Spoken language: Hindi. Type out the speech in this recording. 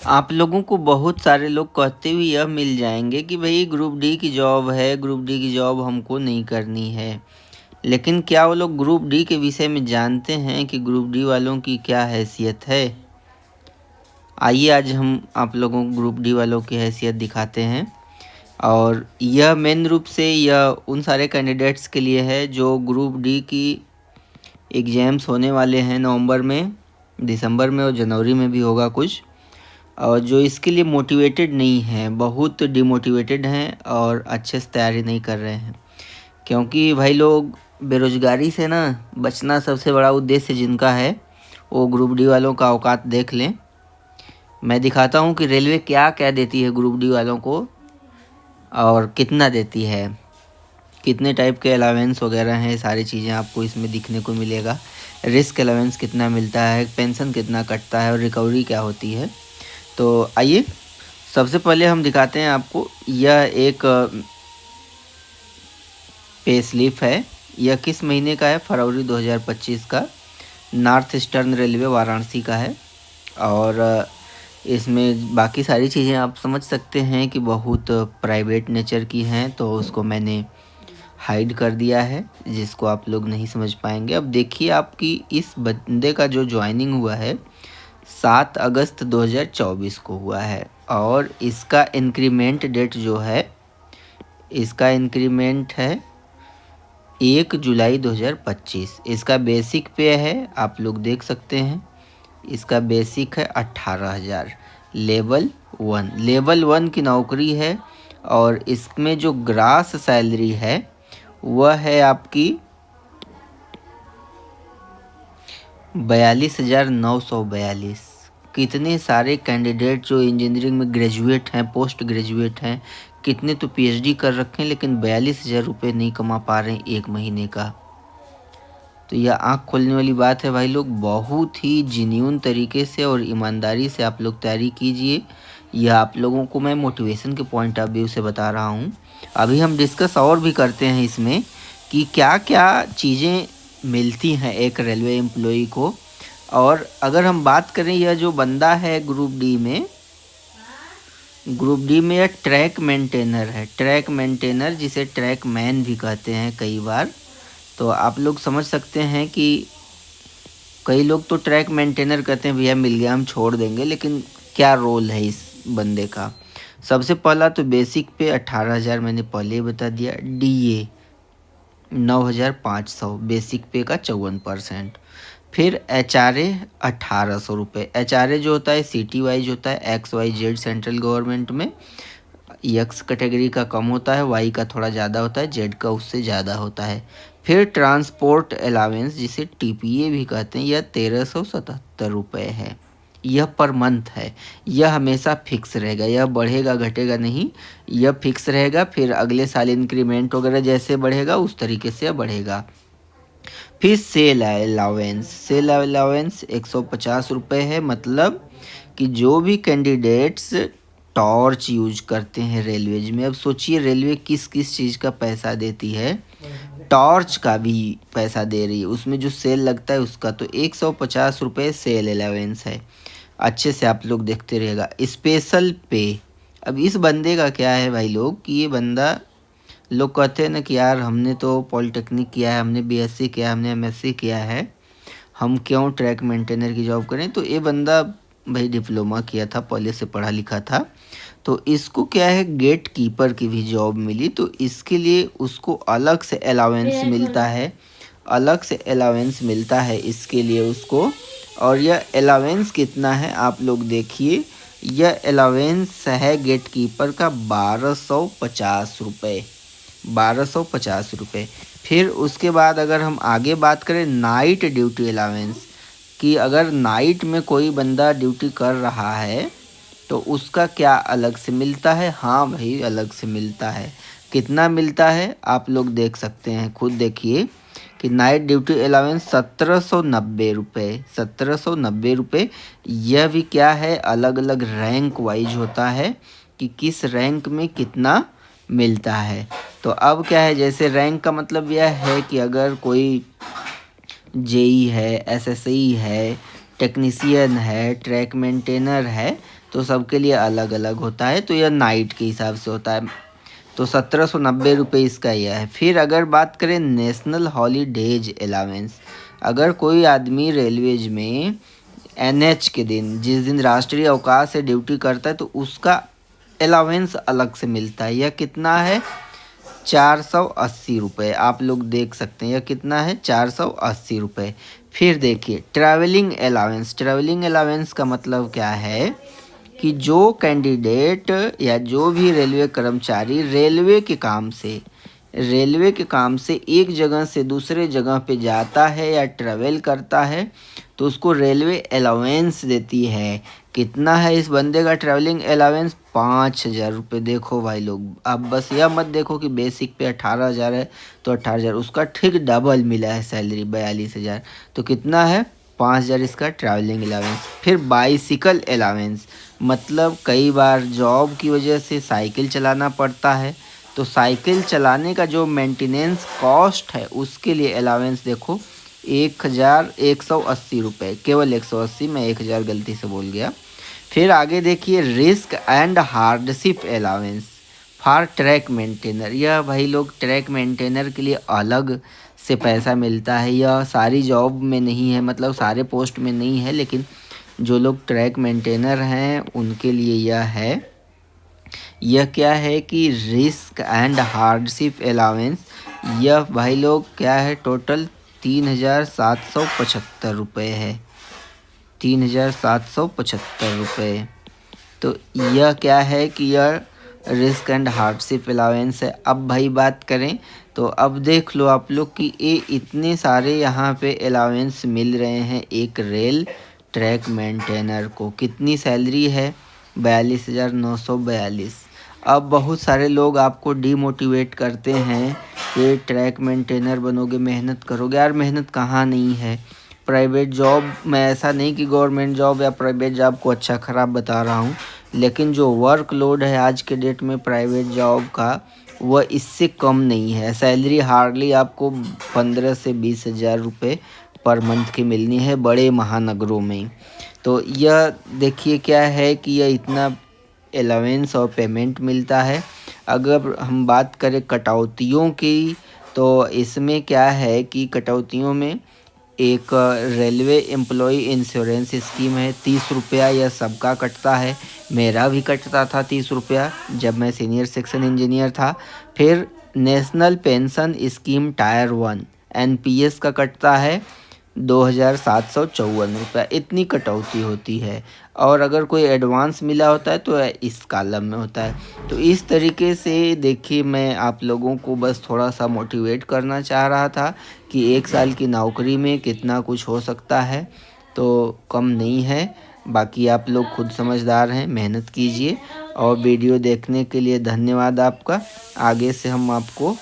आप लोगों को बहुत सारे लोग कहते हुए यह मिल जाएंगे कि भाई ग्रुप डी की जॉब है, ग्रुप डी की जॉब हमको नहीं करनी है। लेकिन क्या वो लोग ग्रुप डी के विषय में जानते हैं कि ग्रुप डी वालों की क्या हैसियत है? आइए आज हम आप लोगों को ग्रुप डी वालों की हैसियत दिखाते हैं। और यह मेन रूप से यह उन सारे कैंडिडेट्स के लिए है जो ग्रुप डी की एग्ज़ाम्स होने वाले हैं नवंबर में, दिसंबर में और जनवरी में भी होगा कुछ। और जो इसके लिए मोटिवेटेड नहीं हैं, बहुत डिमोटिवेटेड हैं और अच्छे से तैयारी नहीं कर रहे हैं। क्योंकि भाई लोग बेरोज़गारी से ना बचना सबसे बड़ा उद्देश्य जिनका है, वो ग्रुप डी वालों का औकात देख लें। मैं दिखाता हूँ कि रेलवे क्या क्या देती है ग्रुप डी वालों को और कितना देती है, कितने टाइप के अलावेंस वगैरह हैं, सारी चीज़ें आपको इसमें दिखने को मिलेगा। रिस्क अलावेंस कितना मिलता है, पेंशन कितना कटता है और रिकवरी क्या होती है। तो आइए सबसे पहले हम दिखाते हैं आपको। यह एक पे स्लिप है। यह किस महीने का है? फरवरी 2025 का। नॉर्थ ईस्टर्न रेलवे वाराणसी का है। और इसमें बाकी सारी चीज़ें आप समझ सकते हैं कि बहुत प्राइवेट नेचर की हैं, तो उसको मैंने हाइड कर दिया है जिसको आप लोग नहीं समझ पाएंगे। अब देखिए आपकी इस बंदे का जो ज्वाइनिंग हुआ है 7 अगस्त 2024 को हुआ है। और इसका इंक्रीमेंट डेट जो है, इसका इंक्रीमेंट है 1 जुलाई 2025। इसका बेसिक पे है, आप लोग देख सकते हैं, इसका बेसिक है 18,000। लेवल 1 की नौकरी है। और इसमें जो ग्रास सैलरी है वह है आपकी 42,942। कितने सारे कैंडिडेट जो इंजीनियरिंग में ग्रेजुएट हैं, पोस्ट ग्रेजुएट हैं, कितने तो पीएचडी कर रखे हैं, लेकिन 42,000 रुपये नहीं कमा पा रहे हैं एक महीने का। तो यह आँख खोलने वाली बात है भाई लोग। बहुत ही जेन्युइन तरीके से और ईमानदारी से आप लोग तैयारी कीजिए। यह आप लोगों को मैं मोटिवेशन के पॉइंट ऑफ व्यू से बता रहा हूँ। अभी हम डिस्कस और भी करते हैं इसमें कि क्या क्या चीज़ें मिलती हैं एक रेलवे एम्प्लॉई को। और अगर हम बात करें, यह जो बंदा है ग्रुप डी में यह ट्रैक मेंटेनर है। ट्रैक मेंटेनर, जिसे ट्रैक मैन भी कहते हैं कई बार। तो आप लोग समझ सकते हैं कि कई लोग तो ट्रैक मेंटेनर कहते हैं भैया मिल गया हम छोड़ देंगे, लेकिन क्या रोल है इस बंदे का। सबसे पहला तो बेसिक पे 18,000 मैंने पहले ही बता दिया। डीए 9,500, बेसिक पे का 54%। फिर एचआरए 1,800 रुपये। एचआरए जो होता है सिटी वाइज होता है, XYZ सेंट्रल गवर्नमेंट में एक्स कैटेगरी का कम होता है, वाई का थोड़ा ज़्यादा होता है, जेड का उससे ज़्यादा होता है। फिर ट्रांसपोर्ट अलावेंस, जिसे टीपीए भी कहते हैं, यह 1,377 रुपये है। यह पर मंथ है। यह हमेशा फिक्स रहेगा, यह बढ़ेगा घटेगा नहीं, यह फिक्स रहेगा। फिर अगले साल इंक्रीमेंट वगैरह जैसे बढ़ेगा उस तरीके से बढ़ेगा। फिर सेल अलावेंस 150 रुपये है। मतलब कि जो भी कैंडिडेट्स टॉर्च यूज करते हैं रेलवेज में, अब सोचिए रेलवे किस किस चीज़ का पैसा देती है, टॉर्च का भी पैसा दे रही है। उसमें जो सेल लगता है उसका, तो 150 रुपये सेल अलावेंस है। अच्छे से आप लोग देखते रहिएगा। स्पेशल पे, अब इस बंदे का क्या है भाई लोग कि ये बंदा, लोग कहते हैं ना कि यार हमने तो पॉलिटेक्निक किया है, हमने बीएससी किया है, हमने एमएससी किया है, हम क्यों ट्रैक मेंटेनर की जॉब करें। तो ये बंदा भाई डिप्लोमा किया था, पहले से पढ़ा लिखा था, तो इसको क्या है गेट कीपर की भी जॉब मिली। तो इसके लिए उसको अलग से अलावेंस मिलता है, अलग से अलावेंस मिलता है इसके लिए उसको। और यह अलावेंस कितना है आप लोग देखिए। यह अलावेंस है गेट कीपर का 1,250 रुपये, 1,250 रुपये। फिर उसके बाद अगर हम आगे बात करें नाइट ड्यूटी अलावेंस कि अगर नाइट में कोई बंदा ड्यूटी कर रहा है तो उसका क्या अलग से मिलता है। हाँ भाई अलग से मिलता है। कितना मिलता है आप लोग देख सकते हैं, खुद देखिए कि नाइट ड्यूटी अलावेंस 1,790 रुपये, 1,790 रुपये। यह भी क्या है अलग अलग रैंक वाइज होता है कि किस रैंक में कितना मिलता है। तो अब क्या है, जैसे रैंक का मतलब यह है कि अगर कोई जेई है, एसएसई है, टेक्नीशियन है, ट्रैक मेंटेनर है, तो सबके लिए अलग अलग होता है, तो यह नाइट के हिसाब से होता है। तो 1790 रुपये इसका यह है। फिर अगर बात करें नेशनल हॉलीडेज अलावेंस, अगर कोई आदमी रेलवेज में एनएच के दिन, जिस दिन राष्ट्रीय अवकाश से ड्यूटी करता है, तो उसका अलावेंस अलग से मिलता है। यह कितना है? 480 रुपये। आप लोग देख सकते हैं यह कितना है, 480 रुपये। फिर देखिए ट्रैवलिंग अलावेंस। ट्रैवलिंग अलावेंस का मतलब क्या है कि जो कैंडिडेट या जो भी रेलवे कर्मचारी रेलवे के काम से एक जगह से दूसरे जगह पे जाता है या ट्रैवल करता है, तो उसको रेलवे अलाउंस देती है। कितना है इस बंदे का ट्रैवलिंग अलाउंस? 5,000 रुपये। देखो भाई लोग, अब बस यह मत देखो कि बेसिक पे 18,000 है तो 18,000, उसका ठीक डबल मिला है सैलरी, 42,000। तो कितना है? 5,000 इसका ट्रैवलिंग अलाउंस। फिर बाइसिकल अलाउंस, मतलब कई बार जॉब की वजह से साइकिल चलाना पड़ता है, तो साइकिल चलाने का जो मेंटेनेंस कॉस्ट है उसके लिए अलाउंस देखो 1,180 रुपये, केवल 180, मैं 1,000 गलती से बोल गया। फिर आगे देखिए risk and hardship allowance for track maintainer. यह भाई लोग ट्रैक मेंटेनर के लिए अलग से पैसा मिलता है। यह सारी जॉब में नहीं है, मतलब सारे पोस्ट में नहीं है, लेकिन जो लोग ट्रैक मेंटेनर हैं उनके लिए यह है। यह क्या है कि रिस्क एंड हार्डशिप अलाउंस, यह भाई लोग क्या है, टोटल 3,775 रुपये है। 3,775 रुपये। तो यह क्या है कि यह रिस्क एंड हार्डशिप अलाउंस है। अब भाई बात करें तो अब देख लो आप लोग कि ये इतने सारे यहाँ पे अलाउंस मिल रहे हैं एक रेल ट्रैक मेंटेनर को। कितनी सैलरी है? 42,942। अब बहुत सारे लोग आपको डीमोटिवेट करते हैं कि ट्रैक मेंटेनर बनोगे, मेहनत करोगे। यार मेहनत कहाँ नहीं है। प्राइवेट जॉब में ऐसा नहीं कि गवर्नमेंट जॉब या प्राइवेट जॉब को अच्छा ख़राब बता रहा हूँ, लेकिन जो वर्कलोड है आज के डेट में प्राइवेट जॉब का, वह इससे कम नहीं है। सैलरी हार्डली आपको 15 से 20,000 रुपये पर मंथ की मिलनी है बड़े महानगरों में। तो यह देखिए क्या है कि यह इतना अलाउंस और पेमेंट मिलता है। अगर हम बात करें कटौतियों की, तो इसमें क्या है कि कटौतियों में एक रेलवे एम्प्लॉय इंश्योरेंस स्कीम है, 30 रुपया यह सबका कटता है। मेरा भी कटता था 30 रुपया जब मैं सीनियर सेक्शन इंजीनियर था। फिर national pension scheme tyre 1 NPS का कटता है 2,754 रुपया। इतनी कटौती होती है। और अगर कोई एडवांस मिला होता है तो इस कॉलम में होता है। तो इस तरीके से देखिए मैं आप लोगों को बस थोड़ा सा मोटिवेट करना चाह रहा था कि 1 साल की नौकरी में कितना कुछ हो सकता है, तो कम नहीं है। बाकी आप लोग खुद समझदार हैं, मेहनत कीजिए। और वीडियो देखने के लिए धन्यवाद आपका। आगे से हम आपको